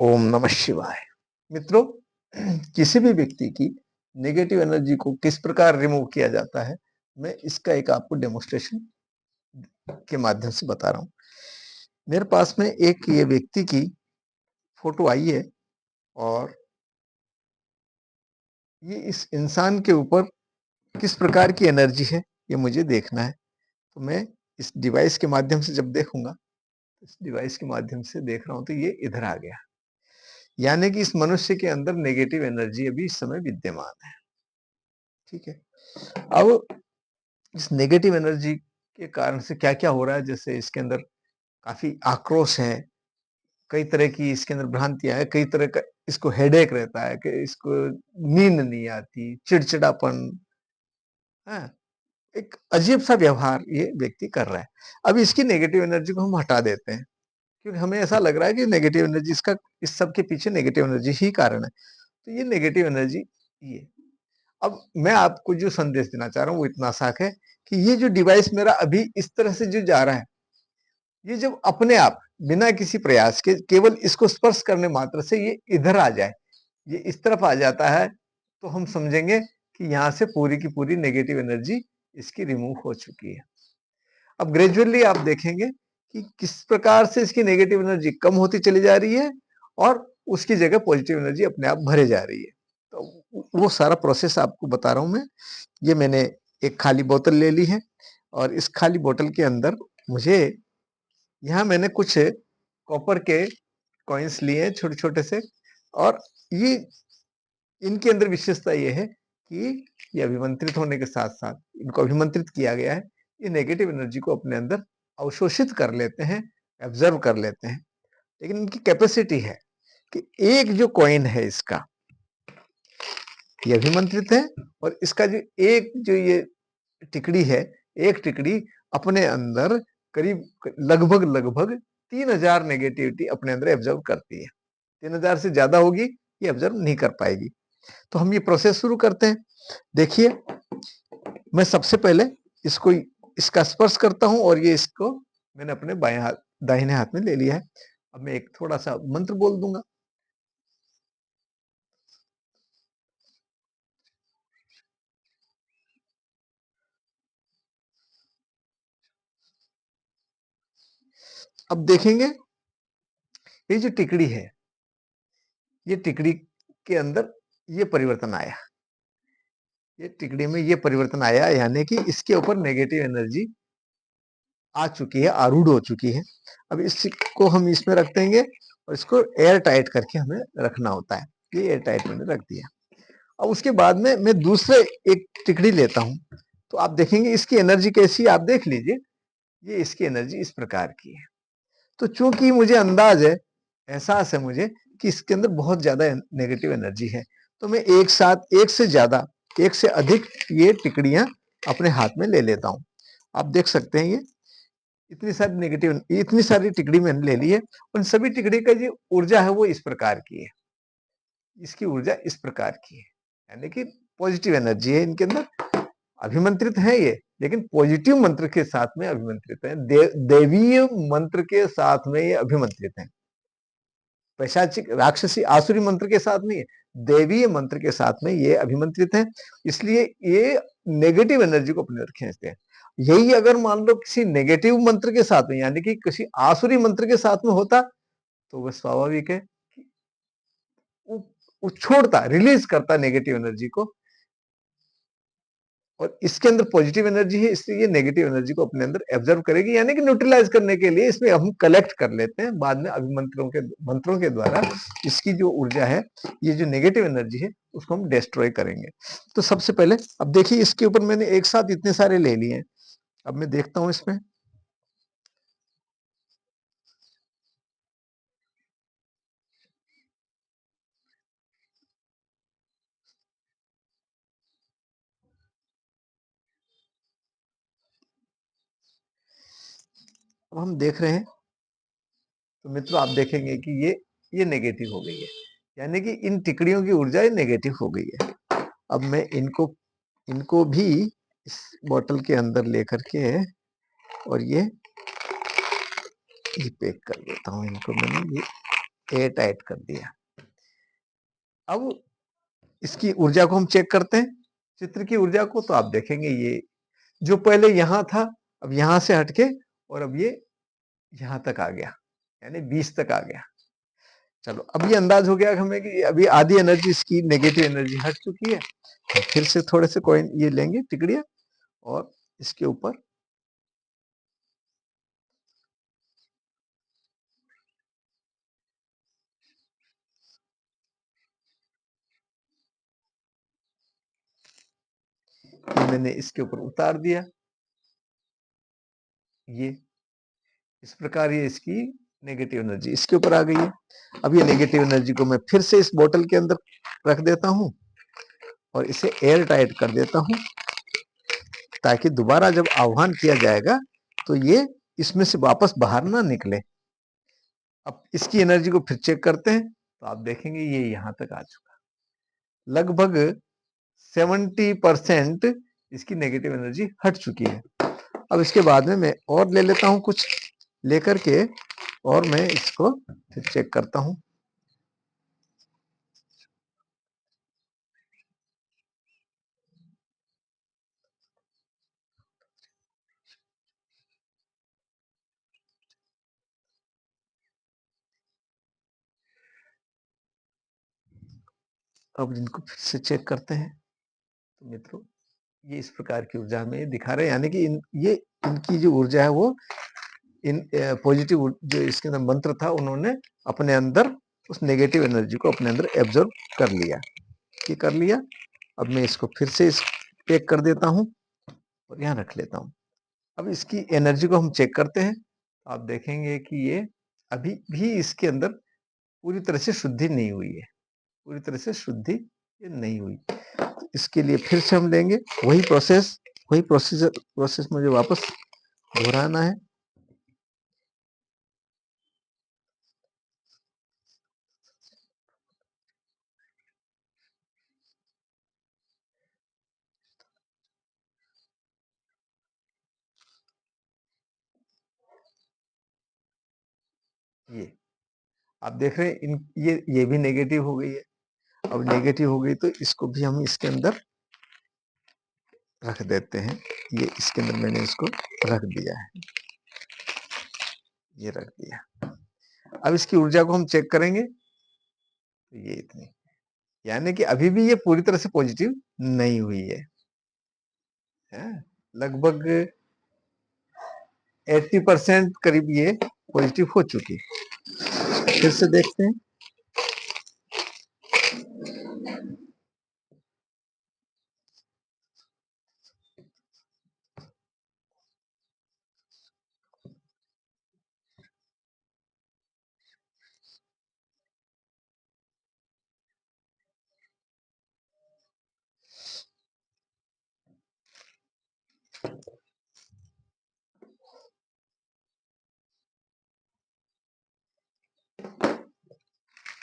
ओम नमः शिवाय। मित्रों, किसी भी व्यक्ति की नेगेटिव एनर्जी को किस प्रकार रिमूव किया जाता है, मैं इसका एक आपको डेमोन्स्ट्रेशन के माध्यम से बता रहा हूँ। मेरे पास में एक ये व्यक्ति की फोटो आई है और ये इस इंसान के ऊपर किस प्रकार की एनर्जी है, ये मुझे देखना है। तो मैं इस डिवाइस के माध्यम से जब देखूंगा, इस डिवाइस के माध्यम से देख रहा हूं तो ये इधर आ गया, यानी कि इस मनुष्य के अंदर नेगेटिव एनर्जी अभी इस समय विद्यमान है। ठीक है। अब इस नेगेटिव एनर्जी के कारण से क्या-क्या हो रहा है, जैसे इसके अंदर काफ़ी आक्रोश है, कई तरह की इसके अंदर भ्रांतियाँ हैं, कई तरह का इसको हेडेक रहता है कि इसको नींद नहीं आती, चिड़चिड़ापन, हाँ? एक अजीब-सा व्यवहार ये व्यक्ति कर रहा है। अब इसकी नेगेटिव एनर्जी को हम हटा देते हैं, क्योंकि हमें ऐसा लग रहा है कि नेगेटिव एनर्जी इसका इस सब के पीछे नेगेटिव एनर्जी ही कारण है। तो ये नेगेटिव एनर्जी ये अब मैं आपको जो संदेश देना चाह रहा हूँ वो इतना साफ है कि ये जो डिवाइस मेरा अभी इस तरह से जो जा रहा है, ये जब अपने आप बिना किसी प्रयास के केवल इसको स्पर्श करने मात्र से ये इधर आ जाए, ये इस तरफ आ जाता है, तो हम समझेंगे कि यहाँ से पूरी की पूरी नेगेटिव एनर्जी इसकी रिमूव हो चुकी है। अब ग्रेजुअली आप देखेंगे कि किस प्रकार से इसकी नेगेटिव एनर्जी कम होती चली जा रही है और उसकी जगह पॉजिटिव एनर्जी अपने आप भरे जा रही है। तो वो सारा प्रोसेस आपको बता रहा हूँ मैं। ये मैंने एक खाली बोतल ले ली है और इस खाली बोतल के अंदर मुझे यहाँ मैंने कुछ कॉपर के कॉइन्स लिए हैं छोटे-छोटे से, और ये इनके अंदर विशेषता ये है कि ये अभिमंत्रित होने के साथ-साथ इनको अभिमंत्रित किया गया है। ये नेगेटिव एनर्जी को अपने अंदर अवशोषित कर लेते हैं, ऑब्जर्व कर लेते हैं। लेकिन इनकी कैपेसिटी है कि एक जो कॉइन है इसका, ये अभिमंत्रित है और इसका जो एक जो ये टिकड़ी है, एक टिकड़ी अपने अंदर करीब लगभग 3000 नेगेटिविटी अपने अंदर ऑब्जर्व करती है। 3000 से ज्यादा होगी ये ऑब्जर्व नहीं कर पाएगी। तो हम ये प्रोसेस शुरू करते हैं। देखिए, मैं सबसे पहले इसको इसका स्पर्श करता हूं और ये इसको मैंने अपने बाएं हाथ दाहिने हाथ में ले लिया है। अब मैं एक थोड़ा सा मंत्र बोल दूंगा। अब देखेंगे ये जो टिकड़ी है, ये टिकड़ी के अंदर ये परिवर्तन आया, ये टिकड़ी में ये परिवर्तन आया, यानी कि इसके ऊपर नेगेटिव एनर्जी आ चुकी है, आरूढ़ हो चुकी है। अब इसको हम इसमें रख देंगे और इसको एयर टाइट करके हमें रखना होता है। ये एयर टाइट मैंने रख दिया। अब उसके बाद में मैं दूसरे एक टिकड़ी लेता हूं, तो आप देखेंगे इसकी एनर्जी कैसी है, आप देख लीजिए। ये इसकी एनर्जी इस प्रकार की है। तो चूंकि मुझे अंदाज है, एहसास है मुझे कि इसके अंदर बहुत ज्यादा नेगेटिव एनर्जी है, तो मैं एक साथ एक से ज्यादा, एक से अधिक ये टिकड़ियां अपने हाथ में ले लेता हूं। आप देख सकते हैं, ये इतनी सारी टिकड़ी मैंने ले ली है। उन सभी टिकड़ी का जो ऊर्जा है वो इस प्रकार की है, इसकी ऊर्जा इस प्रकार की है, यानी कि पॉजिटिव एनर्जी है इनके अंदर। अभिमंत्रित है ये, लेकिन पॉजिटिव मंत्र के साथ में अभिमंत्रित है, देवीय मंत्र के साथ में ये अभिमंत्रित है। पैशाचिक राक्षसी आसुरी मंत्र के साथ नहीं है, देवीय मंत्र के साथ में ये अभिमंत्रित है। इसलिए ये नेगेटिव एनर्जी को अपने अंदर खींचते हैं। यही अगर मान लो किसी नेगेटिव मंत्र के साथ में, यानी कि किसी आसुरी मंत्र के साथ में होता, तो वह स्वाभाविक है कि वो छोड़ता, रिलीज करता नेगेटिव एनर्जी को, और इसके अंदर पॉजिटिव एनर्जी है, इसलिए ये नेगेटिव एनर्जी को अपने अंदर एब्जर्व करेगी, यानी कि न्यूट्रलाइज करने के लिए इसमें हम कलेक्ट कर लेते हैं। बाद में मंत्रों के द्वारा इसकी जो ऊर्जा है, ये जो नेगेटिव एनर्जी है, उसको हम डिस्ट्रॉय करेंगे। तो सबसे पहले अब देखिए, इसके ऊपर मैंने एक साथ इतने सारे ले लिए हैं। अब मैं देखता हूं इसमें, अब हम देख रहे हैं, तो मित्रों आप देखेंगे कि ये नेगेटिव हो गई है, यानी कि इन टिकड़ियों की ऊर्जा नेगेटिव हो गई है। अब मैं इनको इनको भी इस बोतल के अंदर लेकर के और ये पैक कर देता हूँ इनको मैंने। एयर टाइट कर दिया। अब इसकी ऊर्जा को हम चेक करते हैं, चित्र की ऊर्जा को। तो आप देखेंगे ये जो पहले यहां था, अब यहां से हटके और अब ये यहां तक आ गया, यानी 20 तक आ गया। चलो, अब ये अंदाज हो गया हमें कि अभी आधी एनर्जी इसकी नेगेटिव एनर्जी हट चुकी है। तो फिर से थोड़े से कॉइन ये लेंगे टिकड़िया और इसके ऊपर मैंने इसके ऊपर उतार दिया। ये इस प्रकार ये इसकी नेगेटिव एनर्जी इसके ऊपर आ गई है। अब ये नेगेटिव एनर्जी को मैं फिर से इस बोतल के अंदर रख देता हूं और इसे एयर टाइट कर देता हूं, ताकि दोबारा जब आह्वान किया जाएगा तो ये इसमें से वापस बाहर ना निकले। अब इसकी एनर्जी को फिर चेक करते हैं, तो आप देखेंगे ये यहां तक आ चुका, लगभग 70% इसकी नेगेटिव एनर्जी हट चुकी है। अब इसके बाद में मैं और ले लेता हूं कुछ लेकर के, और मैं इसको फिर चेक करता हूं। अब इनको फिर से चेक करते हैं, तो मित्रों ये इस प्रकार की ऊर्जा में दिखा रहे हैं, यानी कि ये इनकी जो ऊर्जा है वो इन पॉजिटिव जो इसके अंदर मंत्र था, उन्होंने अपने अंदर उस नेगेटिव एनर्जी को अपने अंदर एब्जॉर्ब कर लिया। ये कर लिया। अब मैं इसको फिर से इस पैक कर देता हूं और यहाँ रख लेता हूं। अब इसकी एनर्जी को हम चेक करते हैं, तो आप देखेंगे कि ये अभी भी इसके अंदर पूरी तरह से शुद्धि नहीं हुई है, पूरी तरह से शुद्धि ये नहीं हुई। तो इसके लिए फिर से हम लेंगे वही प्रोसेस मुझे वापस दोहराना है। ये आप देख रहे हैं ये भी नेगेटिव हो गई है। अब नेगेटिव हो गई तो इसको भी हम इसके अंदर रख देते हैं। ये इसके अंदर मैंने इसको रख दिया है, ये रख दिया। अब इसकी ऊर्जा को हम चेक करेंगे, तो ये इतनी, यानी कि अभी भी ये पूरी तरह से पॉजिटिव नहीं हुई है? लगभग 80% करीब ये पॉजिटिव हो चुकी। फिर से देखते हैं।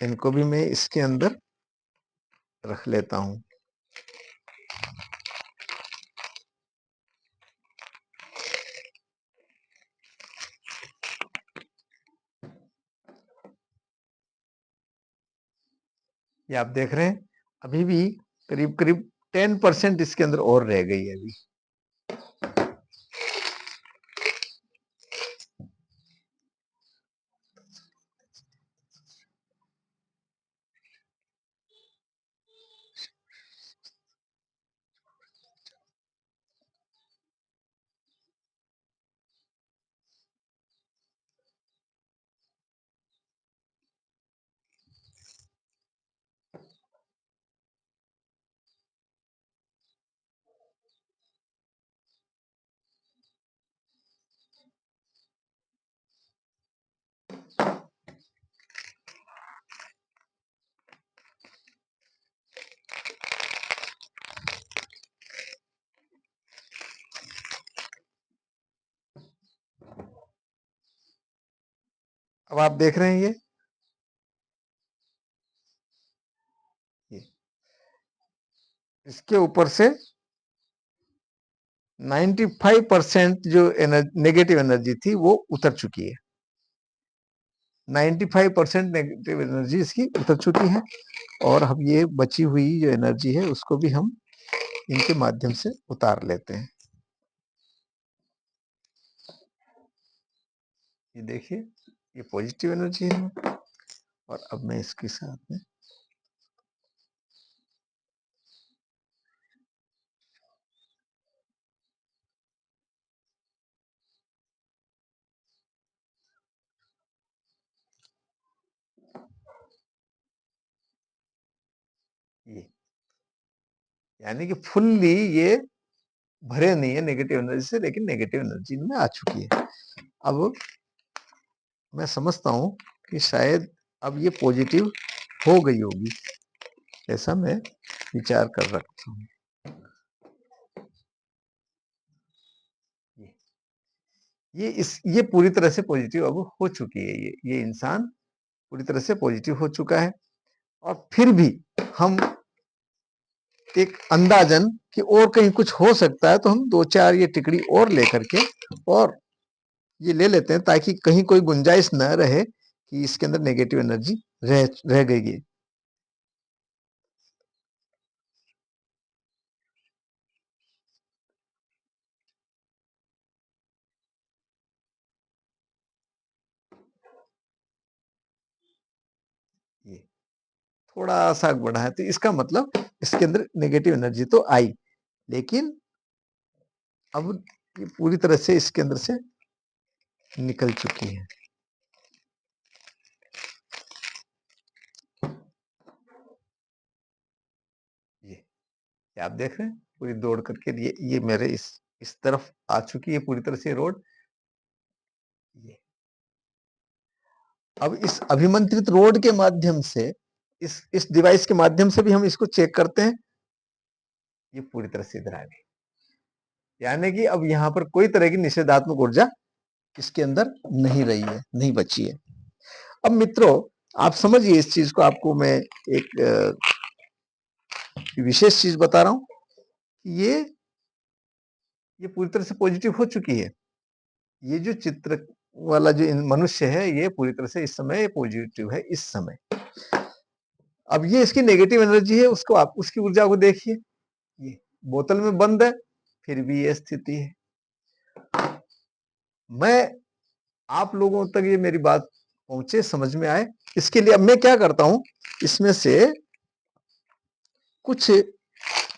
इनको भी मैं इसके अंदर रख लेता हूं। ये आप देख रहे हैं अभी भी करीब करीब 10% इसके अंदर और रह गई है अभी। अब आप देख रहे हैं ये इसके ऊपर से 95% जो नेगेटिव एनर्जी थी वो उतर चुकी है। 95% नेगेटिव एनर्जी इसकी उतर चुकी है और अब ये बची हुई जो एनर्जी है उसको भी हम इनके माध्यम से उतार लेते हैं। ये देखिए, ये पॉजिटिव एनर्जी है और अब मैं इसके साथ में ये, यानी कि फुल्ली ये भरे नहीं है नेगेटिव एनर्जी से, लेकिन नेगेटिव एनर्जी इनमें आ चुकी है। अब मैं समझता हूं कि शायद अब ये पॉजिटिव हो गई होगी, ऐसा मैं विचार कर रखता हूँ। ये पूरी तरह से पॉजिटिव अब हो चुकी है। ये इंसान पूरी तरह से पॉजिटिव हो चुका है और फिर भी हम एक अंदाजन कि और कहीं कुछ हो सकता है तो हम 2-4 ये टिकड़ी और लेकर के और ये ले लेते हैं ताकि कहीं कोई गुंजाइश न रहे कि इसके अंदर नेगेटिव एनर्जी रह गई है। ये थोड़ा सा बढ़ा है तो इसका मतलब इसके अंदर नेगेटिव एनर्जी तो आई, लेकिन अब ये पूरी तरह से इसके अंदर से निकल चुकी है। ये आप देख रहे हैं पूरी दौड़ करके ये मेरे इस तरफ आ चुकी है पूरी तरह से रोड। ये अब इस अभिमंत्रित रोड के माध्यम से इस डिवाइस के माध्यम से भी हम इसको चेक करते हैं। ये पूरी तरह से इधर आ गई, यानी कि अब यहां पर कोई तरह की निषेधात्मक ऊर्जा इसके अंदर नहीं रही है, नहीं बची है। अब मित्रों आप समझिए इस चीज को, आपको मैं एक विशेष चीज बता रहा हूं कि ये पूरी तरह से पॉजिटिव हो चुकी है। ये जो चित्र वाला जो मनुष्य है ये पूरी तरह से इस समय पॉजिटिव है इस समय। अब ये इसकी नेगेटिव एनर्जी है, उसको आप उसकी ऊर्जा को देखिए, ये बोतल में बंद है फिर भी ये स्थिति है। मैं आप लोगों तक ये मेरी बात पहुंचे, समझ में आए, इसके लिए अब मैं क्या करता हूं, इसमें से कुछ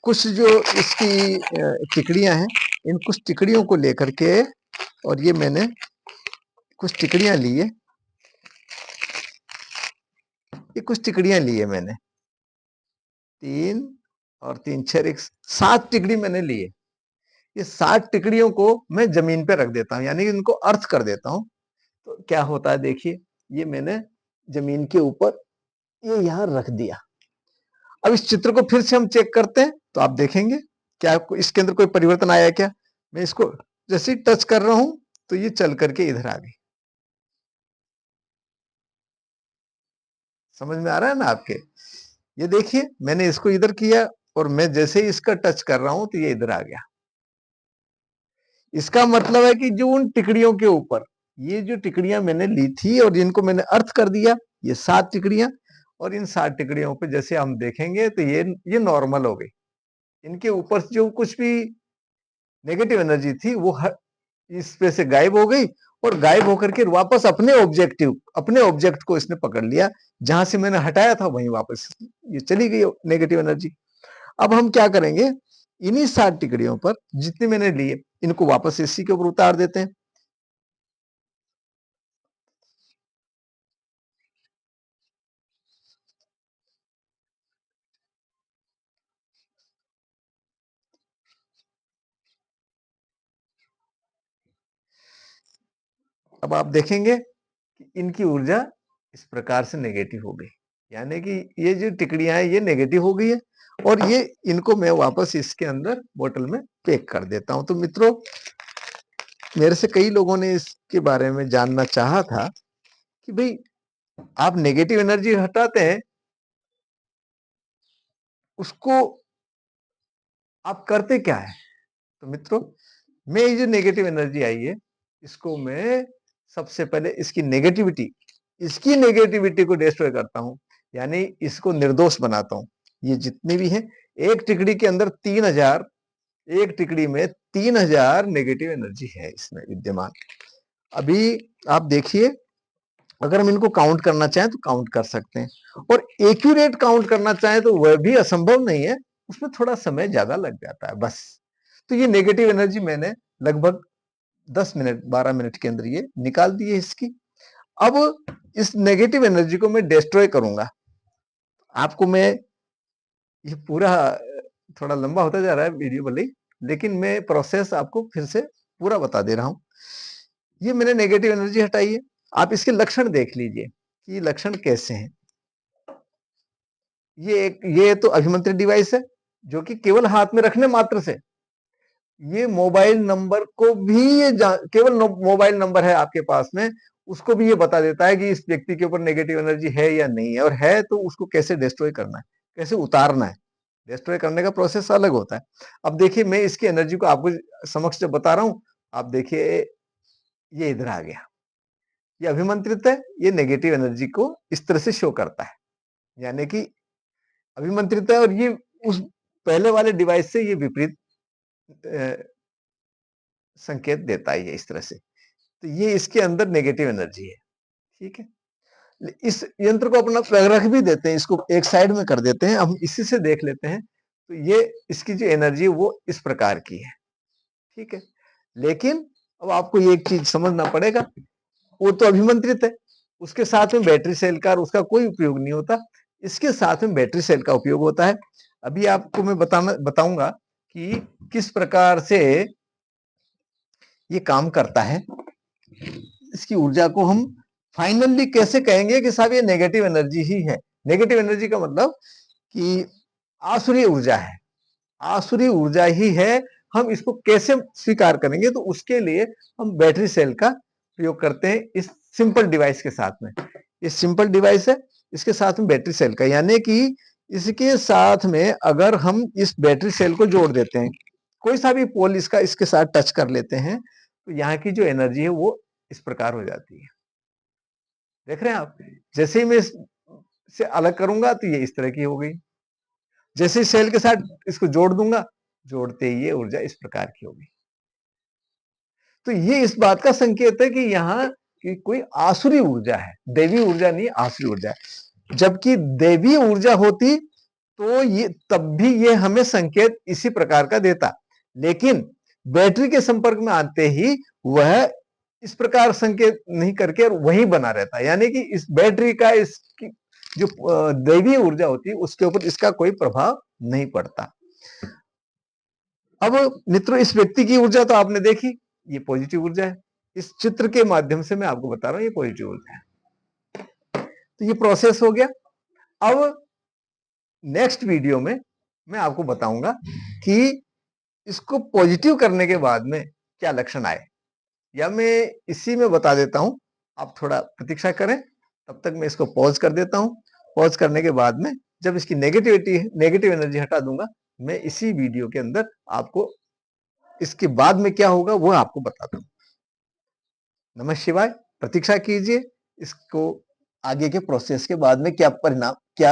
कुछ जो इसकी टिकड़ियां हैं, इन कुछ टिकड़ियों को लेकर के, और ये मैंने कुछ टिकड़ियां ली है, ये कुछ टिकड़ियां ली है मैंने, 3 और 3 6 7 टिकड़ी मैंने ली है। ये 7 टिकड़ियों को मैं जमीन पे रख देता हूं, यानी कि इनको अर्थ कर देता हूं। तो क्या होता है देखिए, ये मैंने जमीन के ऊपर ये यहां रख दिया। अब इस चित्र को फिर से हम चेक करते हैं तो आप देखेंगे क्या इसके अंदर कोई परिवर्तन आया क्या। मैं इसको जैसे ही टच कर रहा हूं तो ये चल करके इधर आ गई। समझ में आ रहा है ना आपके। ये देखिए मैंने इसको इधर किया और मैं जैसे ही इसका टच कर रहा हूं तो ये इधर आ गया। इसका मतलब है कि जो उन टिकड़ियों के ऊपर ये जो टिकड़ियां मैंने ली थी और जिनको मैंने अर्थ कर दिया, ये 7 टिकड़ियां, और इन 7 टिकड़ियों पे जैसे हम देखेंगे तो ये नॉर्मल हो गई। इनके ऊपर जो कुछ भी नेगेटिव एनर्जी थी वो इस पे से गायब हो गई और गायब होकर के वापस अपने ऑब्जेक्ट को इसने पकड़ लिया, जहां से मैंने हटाया था वहीं वापस ये चली गई नेगेटिव एनर्जी। अब हम क्या करेंगे, इन्हीं 7 टिकड़ियों पर जितने मैंने लिए इनको वापस इसी के ऊपर उतार देते हैं। अब आप देखेंगे कि इनकी ऊर्जा इस प्रकार से नेगेटिव हो गई, यानी कि ये जो टिकड़ियां हैं ये नेगेटिव हो गई है और ये इनको मैं वापस इसके अंदर बोतल में पैक कर देता हूं। तो मित्रों मेरे से कई लोगों ने इसके बारे में जानना चाहा था कि भाई आप नेगेटिव एनर्जी हटाते हैं उसको आप करते क्या है। तो मित्रों मैं ये जो नेगेटिव एनर्जी आई है इसको मैं सबसे पहले इसकी नेगेटिविटी इसकी नेगेटिविटी को डिस्ट्रॉय करता हूं, यानी इसको निर्दोष बनाता हूं। ये जितनी भी है, एक टिकड़ी के अंदर 3000, एक टिकड़ी में 3000 नेगेटिव एनर्जी है इसमें विद्यमान। अभी आप देखिए, अगर हम इनको काउंट करना चाहें तो काउंट कर सकते हैं, और एक्यूरेट काउंट करना चाहें तो वह भी असंभव नहीं है, उसमें थोड़ा समय ज्यादा लग जाता है बस। तो ये नेगेटिव एनर्जी मैंने लगभग 10 मिनट 12 मिनट के अंदर ये निकाल दी है इसकी। अब इस नेगेटिव एनर्जी को मैं डिस्ट्रॉय करूंगा। आपको मैं ये पूरा थोड़ा लंबा होता जा रहा है वीडियो भले ही, लेकिन मैं प्रोसेस आपको फिर से पूरा बता दे रहा हूं। ये मैंने नेगेटिव एनर्जी हटाई है। आप इसके लक्षण देख लीजिए कि ये लक्षण कैसे हैं। ये तो अभिमंत्रित डिवाइस है, जो कि केवल हाथ में रखने मात्र से ये मोबाइल नंबर को भी ये केवल मोबाइल नंबर है आपके पास में, उसको भी ये बता देता है कि इस व्यक्ति के ऊपर नेगेटिव एनर्जी है या नहीं है, और है तो उसको कैसे डिस्ट्रॉय करना है, कैसे उतारना है। डिस्ट्रॉय करने का प्रोसेस अलग होता है। अब देखिए, मैं इसकी एनर्जी को आपको समक्ष जब बता रहा हूं, आप देखिए ये इधर आ गया, ये अभिमंत्रित है, ये नेगेटिव एनर्जी को इस तरह से शो करता है, यानी कि अभिमंत्रित है, और ये उस पहले वाले डिवाइस से ये विपरीत संकेत देता है, ये इस तरह से। तो ये इसके अंदर नेगेटिव एनर्जी है, ठीक है। इस यंत्र को अपना रख भी देते हैं, इसको एक साइड में कर देते हैं, हम इसी से देख लेते हैं। तो ये इसकी जो एनर्जी है वो इस प्रकार की है, ठीक है। लेकिन अब आपको ये एक चीज समझना पड़ेगा, वो तो अभिमंत्रित है, उसके साथ में बैटरी सेल का और उसका कोई उपयोग नहीं होता, इसके साथ में बैटरी सेल का उपयोग होता है। अभी आपको मैं बताऊंगा कि किस प्रकार से ये काम करता है। इसकी ऊर्जा को हम फाइनली कैसे कहेंगे कि साहब ये नेगेटिव एनर्जी ही है। नेगेटिव एनर्जी का मतलब कि आसुरी ऊर्जा है, आसुरी ऊर्जा ही है। हम इसको कैसे स्वीकार करेंगे, तो उसके लिए हम बैटरी सेल का प्रयोग करते हैं इस सिंपल डिवाइस के साथ में। ये सिंपल डिवाइस है, इसके साथ में बैटरी सेल का, यानी कि इसके साथ में अगर हम इस बैटरी सेल को जोड़ देते हैं, कोई सा भी पोल इसका इसके साथ टच कर लेते हैं, तो यहाँ की जो एनर्जी है वो इस प्रकार हो जाती है। देख रहे हैं आप, जैसे ही मैं से अलग करूंगा तो ये इस तरह की हो गई, जैसे ही सेल के साथ इसको जोड़ दूंगा, जोड़ते ही ये ऊर्जा इस प्रकार की होगी। तो ये इस बात का संकेत है कि यहाँ की कोई आसुरी ऊर्जा है, दैवी ऊर्जा नहीं, आसुरी ऊर्जा है। जबकि दैवी ऊर्जा होती तो ये तब भी ये हमें संकेत इसी प्रकार का देता, लेकिन बैटरी के संपर्क में आते ही वह इस प्रकार संकेत नहीं करके और वही बना रहता है, यानी कि इस बैटरी का इसकी जो दैवीय ऊर्जा होती है उसके ऊपर इसका कोई प्रभाव नहीं पड़ता। अब मित्रों, इस व्यक्ति की ऊर्जा तो आपने देखी, ये पॉजिटिव ऊर्जा है। इस चित्र के माध्यम से मैं आपको बता रहा हूं ये पॉजिटिव ऊर्जा है। तो ये प्रोसेस हो गया। अब नेक्स्ट वीडियो में मैं आपको बताऊंगा कि इसको पॉजिटिव करने के बाद में क्या लक्षण आए, या मैं इसी में बता देता हूं, आप थोड़ा प्रतीक्षा करें। तब तक मैं इसको पॉज कर देता हूं। पॉज करने के बाद में जब इसकी नेगेटिव एनर्जी हटा दूंगा, मैं इसी वीडियो के अंदर आपको इसके बाद में क्या होगा वो आपको बता दूंगा। नमः शिवाय। प्रतीक्षा कीजिए, इसको आगे के प्रोसेस के बाद में क्या परिणाम, क्या